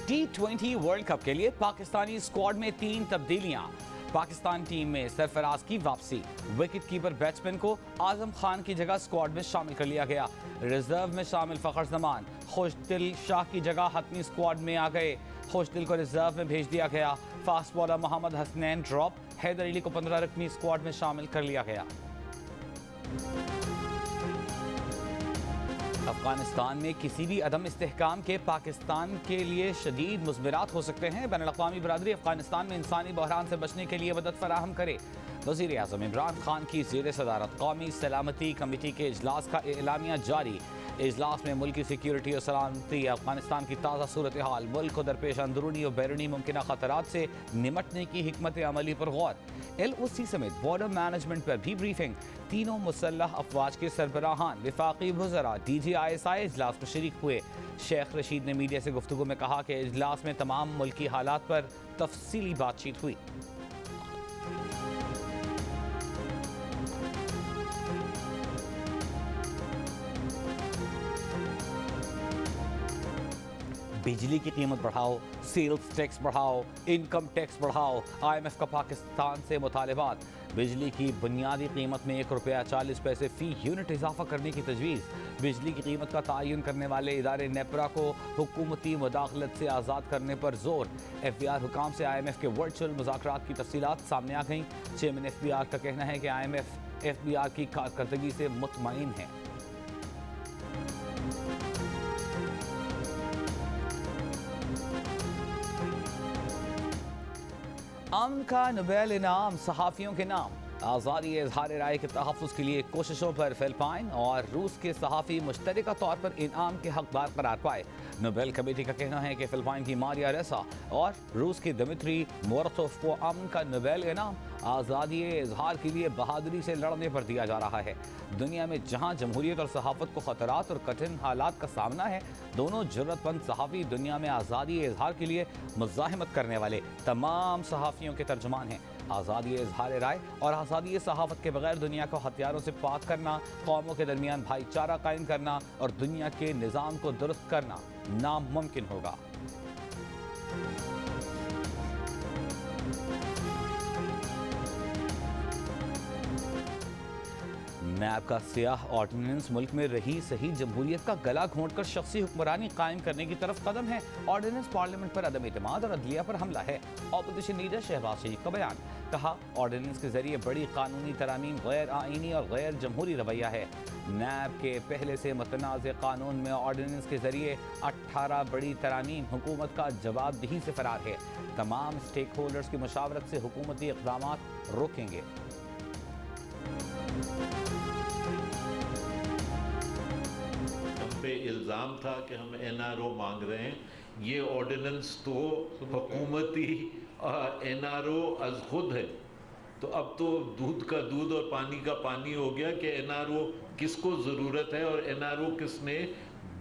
T20 world cup के लिए Pakistani squad में 3 तब्दीलियां। पाकिस्तान टीम में सरफराज की वापसी, विकेट कीपर बैट्समैन को आजम खान की जगह स्क्वाड में शामिल कर लिया गया। रिजर्व में शामिल फखर जमान खुशदिल शाह की जगह हतमी स्क्वाड में आ गए। खुशदिल को रिजर्व में भेज दिया गया। Fast bowler Mohammad Hasnain drop, Haider Ali को 15 रकमी स्क्वाड में शामिल कर लिया गया। अफगानिस्तान में किसी भी अदम इस्तेहकाम के पाकिस्तान के लिए शदीद मुज़मिरात हो सकते हैं। बैनुल-अक़वामी बरादरी अफगानिस्तान में इंसानी बहरान से बचने के लिए मदद फराहम करे। वज़ीर आज़म इमरान खान की ज़ेर सदारत कौमी सलामती कमेटी के इजलास का एलामिया जारी। इजलास में मुल्क की सिक्योरिटी और सलामती, अफगानिस्तान की ताज़ा सूरत हाल, मुल्क को दरपेश अंदरूनी और बैरूनी मुमकिन ख़तरात से निमटने की हिकमत अमली पर गौर। LOC समेत बॉर्डर मैनेजमेंट पर भी ब्रीफिंग। तीनों मुसल्लह अफवाज के सरबराहान, विफाकी वज़रा, DG ISI इजलास में शरीक हुए। शेख रशीद ने मीडिया से गुफ्तगू में कहा कि इजलास में तमाम मुल्की हालात पर तफसीली बातचीत हुई। बिजली की कीमत बढ़ाओ, सेल्स टैक्स बढ़ाओ, इनकम टैक्स बढ़ाओ। IMF का पाकिस्तान से मुतालबात। बिजली की बुनियादी कीमत में ₹1.40 फ़ी यूनिट इजाफा करने की तजवीज़। बिजली की कीमत का तयन करने वाले इदारे नेपरा को हुकूमती मुदाखलत से आज़ाद करने पर जोर। FBR हुकाम से IMF के वर्चुअल मुज़ाकरात की तफसीलात सामने आ गईं। चेयरमैन FBR का कहना है कि IMF FBR की कारकर्दगी से मुतमईन है। अमन का नोबेल इनाम सहाफ़ियों के नाम। आज़ादी इज़हार राय के तहफ़्फ़ुज़ के लिए कोशिशों पर फ़िलिपाइन और रूस के सहाफ़ी मुश्तरका तौर पर इनाम के हकदार करार पाए। नोबेल कमेटी का कहना है कि फ़िलिपाइन की मारिया रेसा और रूस की दिमित्री मोरतोव को अमन का नोबेल इनाम आज़ादी इज़हार के लिए बहादुरी से लड़ने पर दिया जा रहा है। दुनिया में जहां जमहूरियत और सहाफ़त को ख़तरात और कठिन हालात का सामना है, दोनों ज़रूरतमंद सहाफ़ी दुनिया में आज़ादी इज़हार के लिए मुज़ाहिमत करने वाले तमाम सहाफ़ियों के तर्जुमान हैं। आज़ादी इज़हार राय और आज़ादी सहाफ़त के बगैर दुनिया को हथियारों से पाक करना, कौमों के दरमियान भाईचारा कायम करना और दुनिया के निज़ाम को दुरुस्त करना नामुमकिन होगा। नैब का सियाह ऑर्डिनेंस मुल्क में रही सही जमहूरियत का गला घोंटकर शख्सी हुक्मरानी कायम करने की तरफ कदम है। ऑर्डिनेंस पार्लियामेंट पर अदम एतमाद और अदलिया पर हमला है। ऑपोजिशन लीडर शहबाज शरीफ का बयान। कहा, ऑर्डिनेंस के जरिए बड़ी कानूनी तरामीम गैर आईनी और गैर जमहूरी रवैया है। नैब के पहले से मुतनाज़ कानून में ऑर्डिनेंस के जरिए 18 बड़ी तरामीम हुकूमत का जवाबदेही से फरार है। तमाम स्टेक होल्डर्स की मुशावरत से हुकूमती इक़दाम रोकेंगे। पे इल्ज़ाम था कि हम NRO मांग रहे हैं। ये ऑर्डिनेंस तो हुकूमती NRO अज खुद है। तो अब तो दूध का दूध और पानी का पानी हो गया कि NRO किसको ज़रूरत है और NRO किसने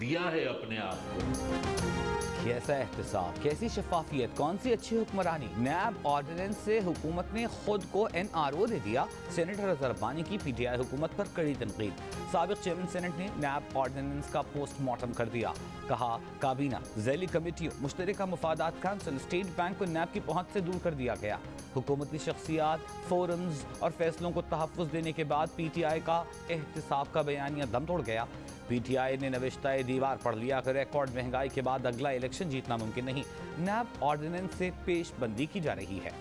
दिया है अपने आप को। कैसा एहतसाब, कैसी शफाफियत, कौन सी अच्छी हुक्मरानी। नैब ऑर्डिनेंस से हुकूमत ने खुद को NRO दे दिया। सेनेटर अज़हर रब्बानी की PTI हुकूमत पर कड़ी तनकीद। साबिक चेयरमैन सेनेट ने नैब ऑर्डिनेंस का पोस्टमार्टम कर दिया। कहा, काबीना, ज़ैली कमेटियों, मुश्तरका मुफादात काउंसिल, स्टेट बैंक को नैब की पहुंच से दूर कर दिया गया। हुकूमती शख्सियात, फोरम्स और फैसलों को तहफ़्फ़ुज़ देने के बाद PTI का एहतसाब का बयानिया दम तोड़ गया। PTI ने नविश्ता दीवार पढ़ लिया कि रिकॉर्ड महंगाई के बाद अगला इलेक्शन जीतना मुमकिन नहीं। नैब ऑर्डिनेंस से पेशबंदी की जा रही है।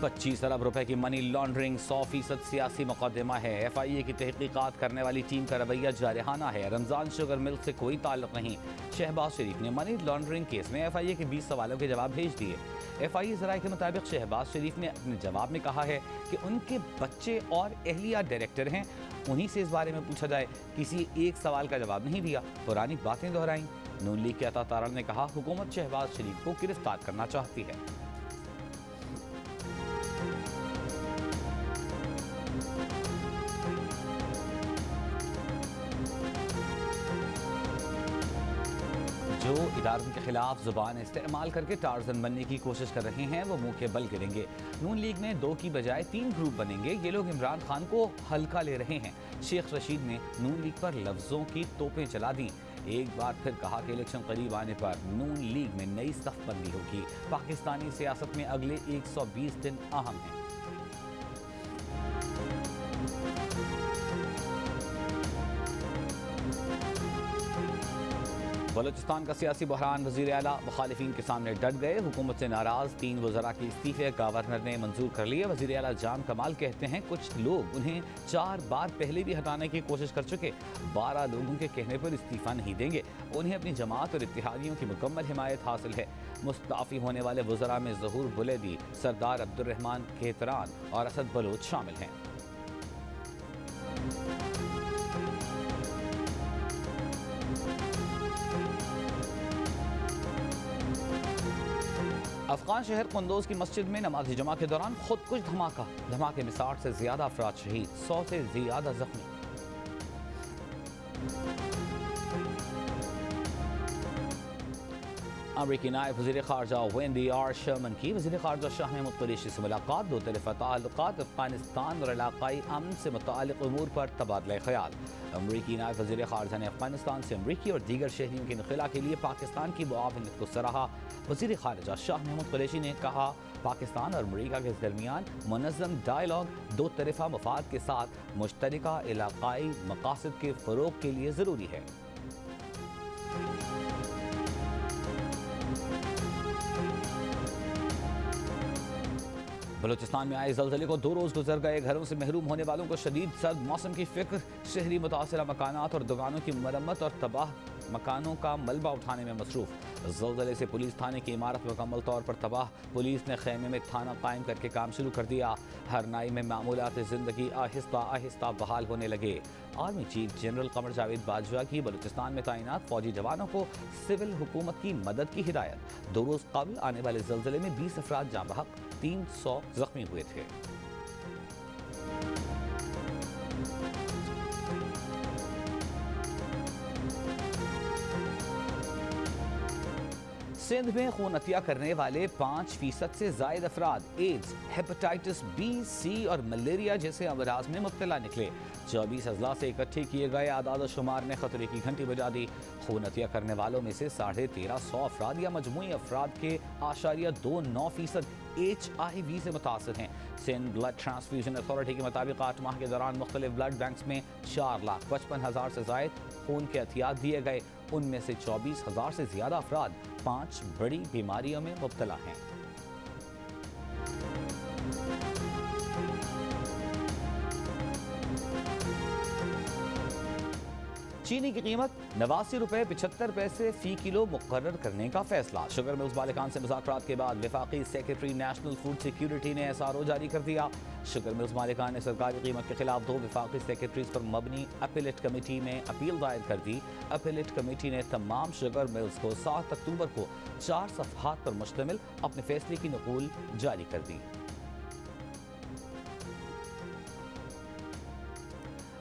25 अरब रुपए की मनी लॉन्ड्रिंग 100% सियासी मुकदमा है। FIA की तहकीकात करने वाली टीम का रवैया जारहाना है। रमजान शुगर मिल से कोई ताल्लुक नहीं। शहबाज शरीफ ने मनी लॉन्ड्रिंग केस में FIA के 20 सवालों के जवाब भेज दिए। FIA ज़राए के मुताबिक शहबाज शरीफ ने अपने जवाब में कहा है कि उनके बच्चे और अहलिया डायरेक्टर हैं, उन्हीं से इस बारे में पूछा जाए। किसी एक सवाल का जवाब नहीं दिया, पुरानी बातें दोहराई। नून लीग के अता तारड़ ने कहा, हुकूमत शहबाज शरीफ को गिरफ्तार करना चाहती है। जो इदारों के खिलाफ जुबान इस्तेमाल करके टार्जन बनने की कोशिश कर रहे हैं, वो मुंह के बल गिरेंगे। नून लीग में 2 की बजाय 3 ग्रुप बनेंगे। ये लोग इमरान खान को हल्का ले रहे हैं। शेख रशीद ने नून लीग पर लफ्जों की तोपें चला दी। एक बार फिर कहा कि इलेक्शन करीब आने पर नून लीग में नई सफ़बंदी होगी। पाकिस्तानी सियासत में अगले 120 दिन अहम हैं। बलूचिस्तान का सियासी बहरान, वज़ीर आला मुखालिफिन के सामने डट गए। हुकूमत से नाराज़ 3 वज़रा के इस्तीफ़े गवर्नर ने मंजूर कर लिए। वज़ीर आला जाम कमाल कहते हैं कुछ लोग उन्हें 4 बार पहले भी हटाने की कोशिश कर चुके। 12 लोगों के कहने पर इस्तीफ़ा नहीं देंगे। उन्हें अपनी जमात और इत्तेहादियों की मुकम्मल हिमायत हासिल है। मुस्ताफ़ी होने वाले वज़रा में ज़हूर बुलैदी, सरदार अब्दुर्रहमान खेतरान और असद बलोच शामिल हैं। अफगान शहर कुंदोज की मस्जिद में नमाज जमा के दौरान खुदकुश धमाका। धमाके में 60 से ज्यादा अफराद शहीद, 100 से ज्यादा जख्मी। अमरीकी नायब वज़ीर ख़ारजा वेंडी आर शर्मन की वज़ीर ख़ारजा शाह महमूद कुरैशी से मुलाकात। 2 तरफ़ा ताल्लुकात, अफ़गानिस्तान और इलाक़ाई अमन से मुताल्लिक़ उमूर पर तबादला ख़याल। अमरीकी नायब वज़ीर ख़ारजा ने अफ़गानिस्तान से अमरीकी और दीगर शहरियों के इनख़ला के लिए पाकिस्तान की मुआवनत को सराहा। वज़ीर ख़ारजा शाह महमूद कुरैशी ने कहा पाकिस्तान और अमरीका के दरमियान मुनज़्ज़म डायलॉग 2 तरफ़ा मफाद के साथ मुश्तरका इलाक़ाई मक़ासद के फ़रोग़ के लिए ज़रूरी है। बलूचिस्तान में आए ज़लज़ले को 2 रोज़ गुजर गए। घरों से महरूम होने वालों को शदीद सर्द मौसम की फ़िक्र। शहरी मुतासरा मकानात और दुकानों की मरम्मत और तबाह मकानों का मलबा उठाने में मसरूफ़। ज़लज़ले से पुलिस थाने की इमारत मुकम्मल तौर पर तबाह। पुलिस ने खैमे में थाना कायम करके काम शुरू कर दिया। हर नाई में मामूलात ज़िंदगी आहिस्ता आहिस्ता बहाल होने लगे। Army chief general Qamar Javed Bajwa की बलूचिस्तान में तैनात फौजी जवानों को सिविल हुकूमत की मदद की हिदायत। 2 रोज़ कबल आने वाले ज़लज़ले में 20 अफराद जाँ बहक, 300 जख्मी हुए थे। सिंध में खून अतिया करने वाले 5% से ज़ायद अफराद एड्स, हेपेटाइटिस बी, सी और मलेरिया जैसे अमराज में मुब्तला निकले। 24 अजला से इकट्ठे किए गए आदाद शुमार ने खतरे की घंटी बजा दी। खून अतिया करने वालों में से 1350 अफराद या मजमूई अफराद के 8.29% HIV से मुतासर हैं। सिंध ब्लड ट्रांसफ्यूजन अथॉरिटी के मुताबिक 8 माह के दौरान मुख्तलिफ ब्लड बैंक्स में 4,55,000 से ज़ायद खून के अतियात दिए गए। उनमें से 24,000 से ज़्यादा अफराद 5 बड़ी बीमारियों में मुब्तला हैं। चीनी की कीमत 89 रुपये 75 पैसे फ़ी किलो मुकर्रर करने का फैसला। शुगर मिल्स मालिकान से मुज़ाकरात के बाद वफाकी सेक्रेटरी नेशनल फूड सिक्योरिटी ने SRO जारी कर दिया। शुगर मिल्स मालिकान ने सरकारी कीमत के खिलाफ 2 वफाकी सेक्रेटरीज पर मबनी अपीलेट कमेटी में अपील दायर कर दी। अपीलेट कमेटी ने तमाम शुगर मिल्स को 7 अक्टूबर को 4 सफ़हात पर मुश्तमिल अपने फैसले की नकूल जारी कर दी।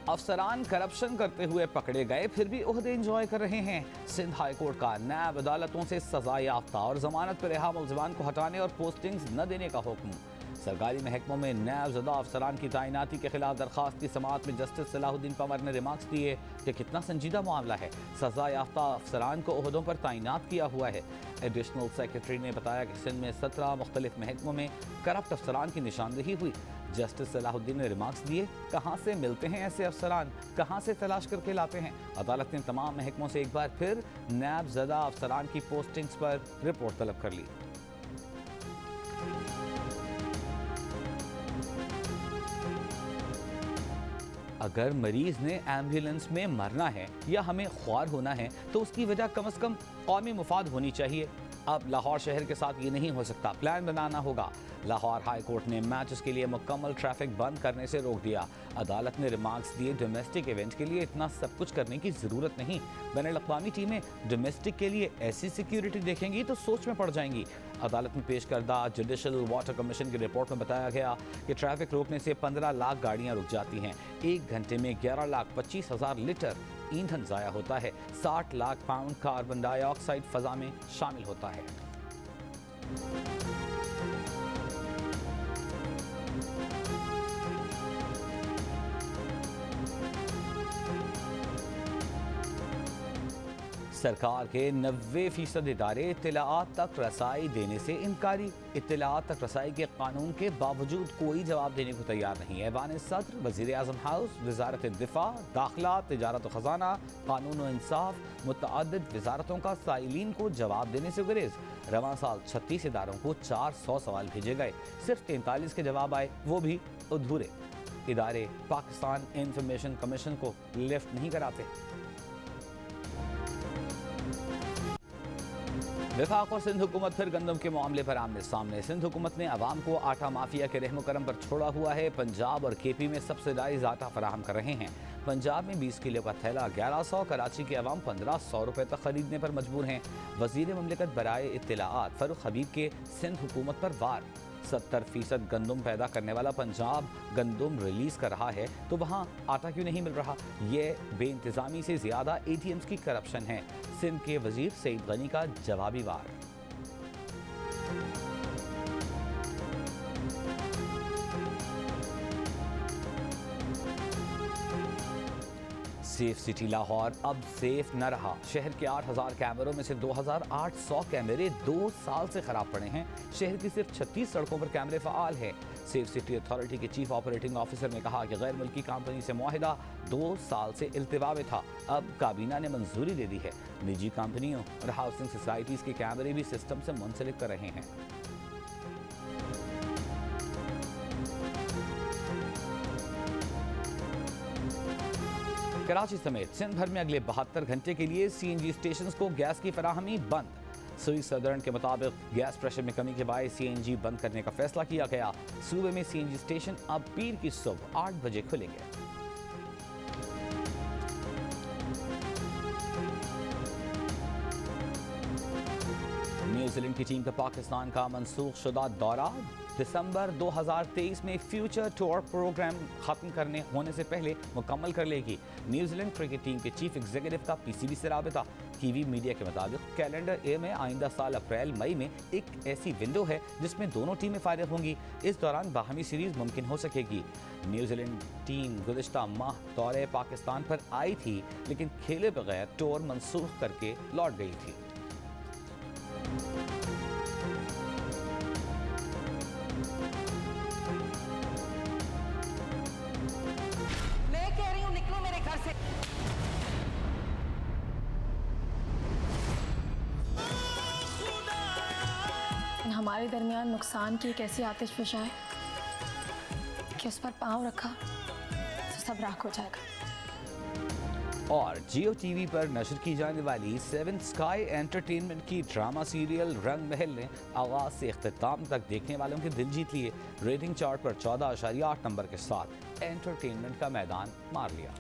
अफसरान करप्शन करते हुए पकड़े गए, फिर भी ओहदे इंजॉय कर रहे हैं। सिंध हाई कोर्ट का नैब अदालतों से सजा याफ्ता और जमानत पर रिहा मुलजमान को हटाने और पोस्टिंग्स न देने का हुक्म। सरकारी महकमों में नैब ज़दा अफसरान की तैनाती के खिलाफ दरख्वास्त की समाअत में जस्टिस सलाहुद्दीन पंवर ने रिमार्क्स दिए कि कितना संजीदा मामला है। सजा याफ्ता अफसरान को ओहदों पर तैनात किया हुआ है। एडिशनल सेक्रेटरी ने बताया कि सिंध में 17 मुख्तलिफ महकमों में करप्ट अफसरान की निशानदेही हुई। जस्टिस सलाहुद्दीन ने रिमार्क्स दिए, कहाँ से मिलते हैं ऐसे अफसरान, कहाँ से तलाश करके लाते हैं। अदालत ने तमाम महकमों से एक बार फिर नैब ज़दा अफसरान की पोस्टिंग्स पर रिपोर्ट तलब कर ली। अगर मरीज ने एम्बुलेंस में मरना है या हमें ख्वार होना है तो उसकी वजह कम से कम कौमी मुफाद होनी चाहिए। अब लाहौर शहर के साथ ये नहीं हो सकता, प्लान बनाना होगा। लाहौर हाई कोर्ट ने मैचेस के लिए मुकम्मल ट्रैफिक बंद करने से रोक दिया। अदालत ने रिमार्क्स दिए, डोमेस्टिक इवेंट के लिए इतना सब कुछ करने की ज़रूरत नहीं। बैनुल अक़वामी टीमें डोमेस्टिक के लिए ऐसी सिक्योरिटी देखेंगी तो सोच में पड़ जाएंगी। अदालत में पेश करदा जुडिशल वाटर कमीशन की रिपोर्ट में बताया गया कि ट्रैफिक रोकने से 15 लाख गाड़ियां रुक जाती हैं। 1 घंटे में 11,25,000 लीटर ईंधन ज़ाया होता है। 60 लाख पाउंड कार्बन डाइऑक्साइड फ़ज़ा में शामिल होता है। सरकार के 90% इदारे इत्तलाआत तक रसाई देने से इनकारी। इत्तलाआत तक रसाई के कानून के बावजूद कोई जवाब देने को तैयार नहीं है। ऐवान सदर, वज़ीर आज़म हाउस, वज़ारत दिफा, दाखिला, तिजारत व ख़ज़ाना, कानून व इंसाफ, मुतअद्दिद वज़ारतों का साइलिन को जवाब देने से गुरेज। रवां साल 36 इदारों को 400 सवाल भेजे गए, सिर्फ 43 के जवाब आए, वो भी अधूरे। इदारे पाकिस्तान इंफॉर्मेशन कमीशन को लिफ्ट नहीं कराते। वफाक और सिंध हुकूमत फिर गंदम के मामले पर आमने सामने। सिंध हुकूमत ने अवाम को आटा माफिया के रहम करम पर छोड़ा हुआ है। पंजाब और केपी में सब्सिडाइज आटा फराहम कर रहे हैं। पंजाब में 20 किलो का थैला 1100, कराची के अवाम 1500 रुपये तक खरीदने पर मजबूर हैं। वज़ीर ममलिकत बराए इत्तलाआत फ़ारूक हबीब के सिंध हुकूमत पर वार। 70% गंदम पैदा करने वाला पंजाब गंदम रिलीज़ कर रहा है तो वहाँ आटा क्यों नहीं मिल रहा? ये बेइंतज़ामी से ज़्यादा ATMs की करप्शन है। सिंध के वज़ीर सईद गनी का जवाबी वार। सेफ सिटी लाहौर अब सेफ न रहा। शहर के 8000 कैमरों में से 2800 कैमरे 2 साल से खराब पड़े हैं। शहर की सिर्फ 36 सड़कों पर कैमरे फ़ाल है। सेफ सिटी अथॉरिटी के चीफ ऑपरेटिंग ऑफिसर ने कहा कि गैर मुल्की कंपनी से मुआहिदा 2 साल से इल्तिवा में था, अब काबीना ने मंजूरी दे दी है। निजी कंपनियों और हाउसिंग सोसाइटीज़ के कैमरे भी सिस्टम से मुंसलिक कर रहे हैं। कराची समेत सिंध भर में अगले 72 घंटे के लिए CNG स्टेशन को गैस की फराहमी बंद। सुई सदर्न के मुताबिक गैस प्रेशर में कमी के बायस CNG बंद करने का फैसला किया गया। सूबे में CNG स्टेशन अब पीर की सुबह 8 बजे खुलेंगे। न्यूजीलैंड की टीम का पाकिस्तान का मनसूख शुदा दौरा दिसंबर 2023 में फ्यूचर टूर प्रोग्राम खत्म होने से पहले मुकम्मल कर लेगी। न्यूजीलैंड क्रिकेट टीम के चीफ एग्जीक्यूटिव का PCB से राबिता। कीवी मीडिया के मुताबिक कैलेंडर ए में आइंदा साल अप्रैल मई में एक ऐसी विंडो है जिसमें दोनों टीमें फारिग होंगी। इस दौरान बाहमी सीरीज मुमकिन हो सकेगी। न्यूजीलैंड टीम गुज़िश्ता माह दौरे पाकिस्तान पर आई थी, लेकिन खेले बगैर टूर मनसूख करके लौट गई थी। हमारे दरमियान नुकसान की एक ऐसी आतिश फशाए कि उस पर पांव रखा तो सब राख हो जाएगा। और जियो TV पर नशर की जाने वाली 7 स्काई एंटरटेनमेंट की ड्रामा सीरियल रंग महल ने आगाज से इख्तिताम तक देखने वालों के दिल जीत लिए। रेटिंग चार्ट पर 14.8 नंबर के साथ एंटरटेनमेंट का मैदान मार लिया।